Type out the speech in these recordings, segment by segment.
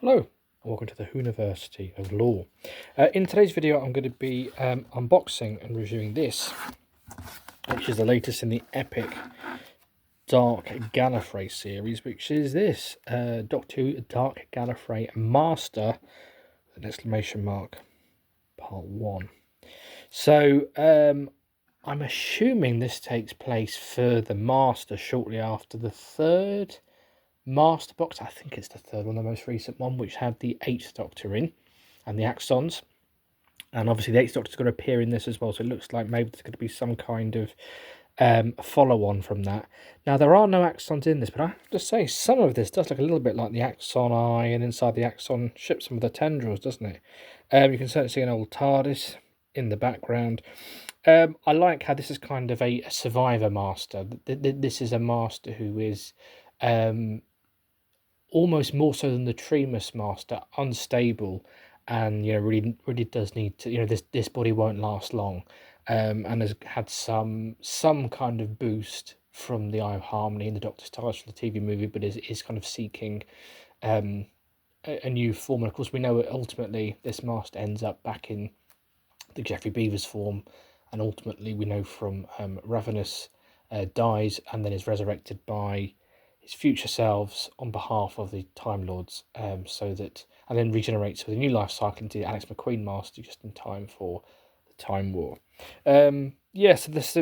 Hello, and welcome to the University of Law. In today's video, I'm going to be unboxing and reviewing this, which is the latest in the epic Dark Gallifrey series, which is this Doctor Who Dark Gallifrey Master, with an exclamation mark, part 1. So, I'm assuming this takes place for the Master shortly after the third Master box. I think it's the third one, the most recent one, which had the 8th Doctor in and the Axons. And obviously the 8th Doctor's going to appear in this as well, so it looks like maybe there's going to be some kind of follow-on from that. Now, there are no Axons in this, but I have to say, some of this does look a little bit like the Axon Eye, and inside the Axon ship, some of the tendrils, doesn't it? You can certainly see an old TARDIS in the background. I like how this is kind of a survivor master. This is a master who is almost more so than the Tremas master, unstable, and really does need to, this body won't last long, and has had some kind of boost from the Eye of Harmony in the Doctor's TARDIS for the TV movie, but is kind of seeking a new form. And of course, we know that ultimately this master ends up back in the Geoffrey Beevers form, and ultimately we know from Ravenous dies and then is resurrected by his future selves on behalf of the Time Lords, and then regenerates with a new life cycle into the Alex McQueen Master just in time for the Time War. So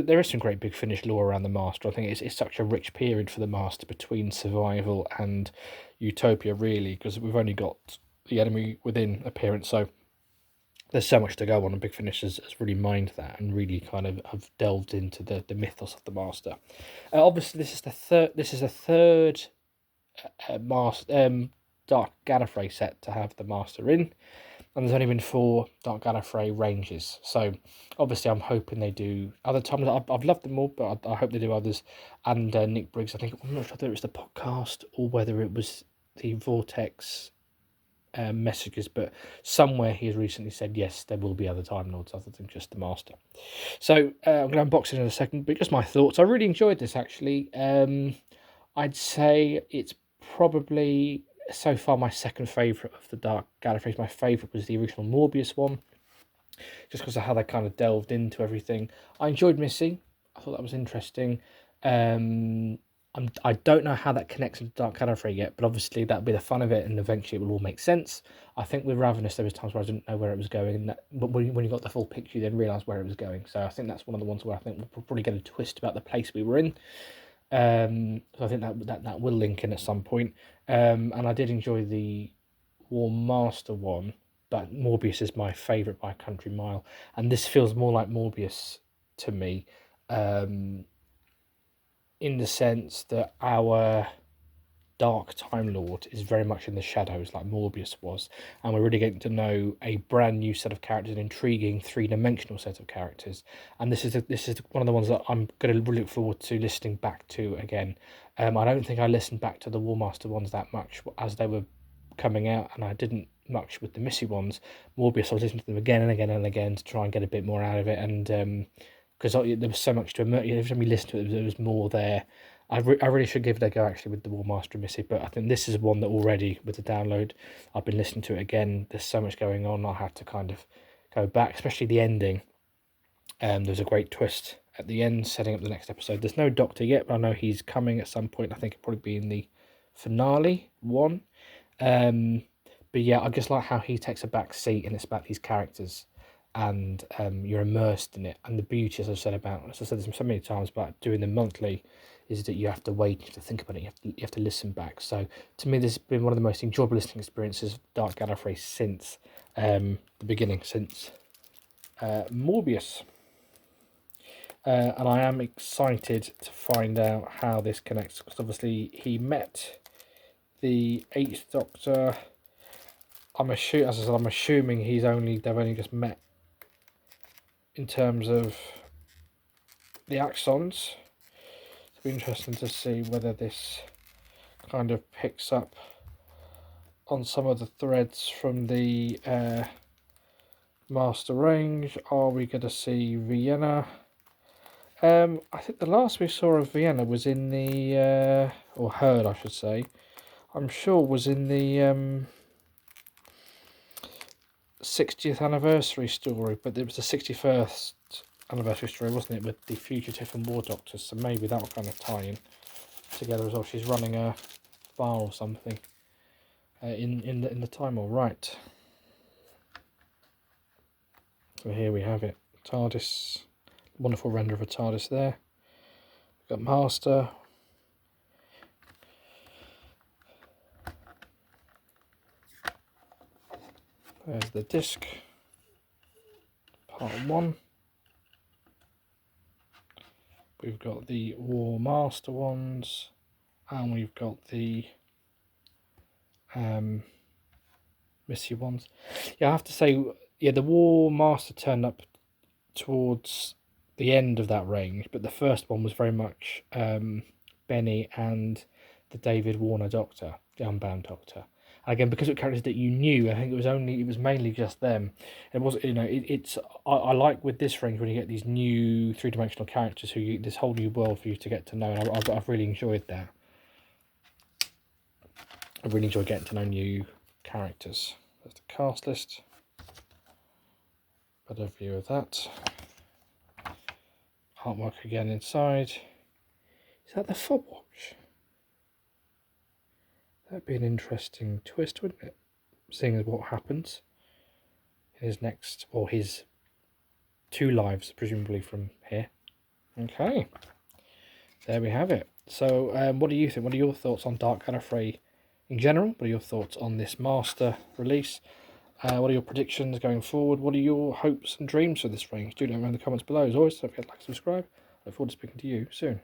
there is some great Big Finish lore around the Master. I think it's such a rich period for the Master between Survival and Utopia, really, because we've only got the Enemy Within appearance, so there's so much to go on, and Big Finish has really mined that and really kind of have delved into the mythos of the Master. Obviously, this is the third Master Dark Gallifrey set to have the Master in, and there's only been 4 Dark Gallifrey ranges. So obviously, I'm hoping they do other times. I've loved them all, but I hope they do others. And Nick Briggs, I'm not sure whether it was the podcast or whether it was the Vortex messages, but somewhere he has recently said yes, there will be other Time Lords other than just the Master. So I'm going to unbox it in a second, but just my thoughts. I really enjoyed this, actually. I'd say it's probably so far my second favourite of the Dark Gallifreys. My favourite was the original Morbius one, just because of how they kind of delved into everything. I enjoyed Missy. I thought that was interesting. I don't know how that connects into Dark Gallifrey yet, but obviously that'll be the fun of it, and eventually it will all make sense. I think with Ravenous, there was times where I didn't know where it was going, but when you got the full picture, you then realise where it was going. So I think that's one of the ones where I think we'll probably get a twist about the place we were in. So I think that will link in at some point. And I did enjoy the War Master one, but Morbius is my favourite by a country mile, and this feels more like Morbius to me. In the sense that our Dark Time Lord is very much in the shadows like Morbius was, and we're really getting to know a brand new set of characters, an intriguing 3-dimensional set of characters. And this is one of the ones that I'm going to really look forward to listening back to again. I don't think I listened back to the War Master ones that much as they were coming out, and I didn't much with the Missy ones. Morbius, I was listening to them again and again and again to try and get a bit more out of it, and because there was so much to immerse. Every time you listen to it, there was more there. I really should give it a go, actually, with the War Master and Missy, but I think this is one that already, with the download, I've been listening to it again. There's so much going on, I have to kind of go back, especially the ending. There's a great twist at the end, setting up the next episode. There's no Doctor yet, but I know he's coming at some point. I think it'll probably be in the finale one. But yeah, I just like how he takes a back seat, and it's about these characters, and you're immersed in it. And the beauty, as I said this so many times about doing them monthly, is that you have to wait, you have to think about it, you have to listen back. So to me, this has been one of the most enjoyable listening experiences of Dark Gallifrey since the beginning, since Morbius. And I am excited to find out how this connects, because obviously he met the 8th Doctor. I'm assuming they've only just met in terms of the Axons. It'll be interesting to see whether this kind of picks up on some of the threads from the Master Range. Are we going to see Vienna? I think the last we saw of Vienna was in the, or heard I should say, I'm sure was in the 60th anniversary story, but it was the 61st anniversary story, wasn't it, with the Fugitive and War Doctors, so maybe that will kind of tie in together as well. She's running a bar or something in the time. All right. So here we have it. TARDIS, wonderful render of a TARDIS there. We've got Master. There's the disc. Part 1. We've got the War Master ones, and we've got the Missy ones. Yeah, I have to say, yeah, the War Master turned up towards the end of that range, but the first one was very much Benny and the David Warner Doctor, the Unbound Doctor. And again, because of characters that you knew, I think it was mainly just them. It was, you know, I like with this range when you get these new three-dimensional characters this whole new world for you to get to know, and I've really enjoyed that. I really enjoy getting to know new characters. There's the cast list. Better view of that. Artwork again inside. Is that the fob watch? That'd be an interesting twist, wouldn't it? Seeing as what happens in his next, or his 2 lives, presumably from here. Okay. There we have it. So, what do you think? What are your thoughts on Dark Gallifrey in general? What are your thoughts on this Master release? What are your predictions going forward? What are your hopes and dreams for this range? Do let me know in the comments below. As always, don't forget to like and subscribe. I look forward to speaking to you soon.